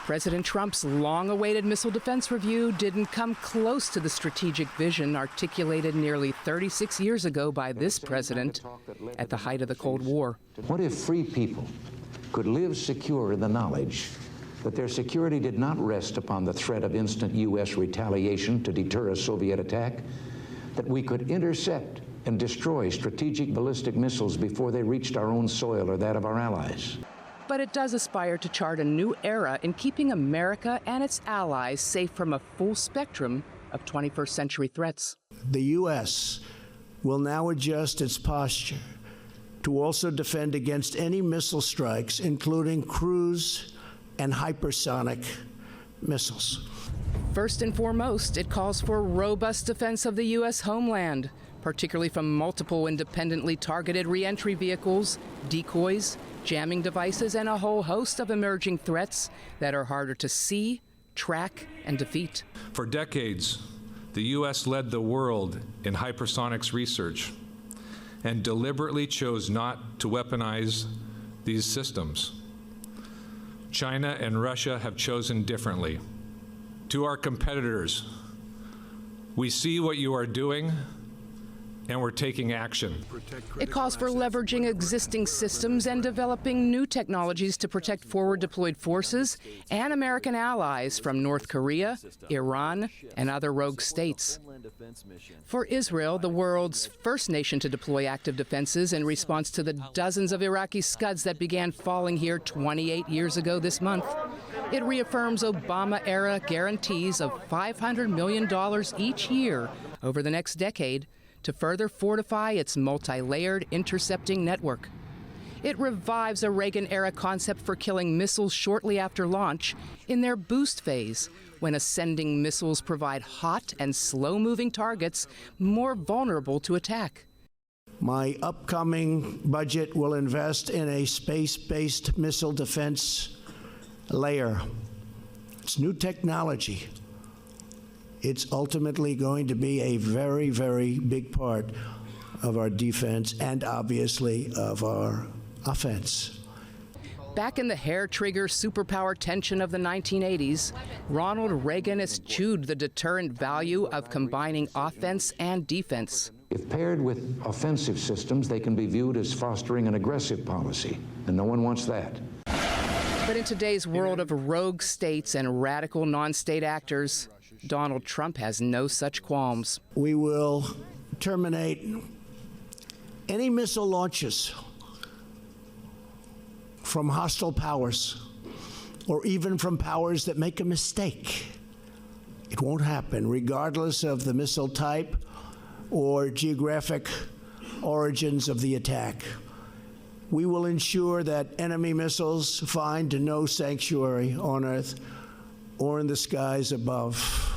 President Trump's long-awaited missile defense review didn't come close to the strategic vision articulated nearly 36 years ago by this president at the height of the Cold War. What if free people could live secure in the knowledge that their security did not rest upon the threat of instant U.S. retaliation to deter a Soviet attack, that we could intercept and destroy strategic ballistic missiles before they reached our own soil or that of our allies? But it does aspire to chart a new era in keeping America and its allies safe from a full spectrum of 21st century threats. The U.S. will now adjust its posture to also defend against any missile strikes, including cruise and hypersonic missiles. First and foremost, it calls for robust defense of the U.S. homeland, particularly from multiple independently targeted reentry vehicles, decoys, jamming devices, and a whole host of emerging threats that are harder to see, track, and defeat. For decades, the U.S. led the world in hypersonics research and deliberately chose not to weaponize these systems. China and Russia have chosen differently. To our competitors, we see what you are doing, and we're taking action. It calls for leveraging existing systems and developing new technologies to protect forward deployed forces and American allies from North Korea, Iran, and other rogue states. For Israel, the world's first nation to deploy active defenses in response to the dozens of Iraqi Scuds that began falling here 28 years ago this month, it reaffirms Obama-era guarantees of $500 million each year over the next decade to further fortify its multi-layered intercepting network. It revives a Reagan-era concept for killing missiles shortly after launch in their boost phase, when ascending missiles provide hot and slow-moving targets more vulnerable to attack. My upcoming budget will invest in a space-based missile defense layer. It's new technology. It's ultimately going to be a very, very big part of our defense and obviously of our offense. Back in the hair-trigger superpower tension of the 1980s, Ronald Reagan eschewed the deterrent value of combining offense and defense. If paired with offensive systems, they can be viewed as fostering an aggressive policy, and no one wants that. But in today's world of rogue states and radical non-state actors, Donald Trump has no such qualms. We will terminate any missile launches from hostile powers or even from powers that make a mistake. It won't happen, regardless of the missile type or geographic origins of the attack. We will ensure that enemy missiles find no sanctuary on Earth or in the skies above.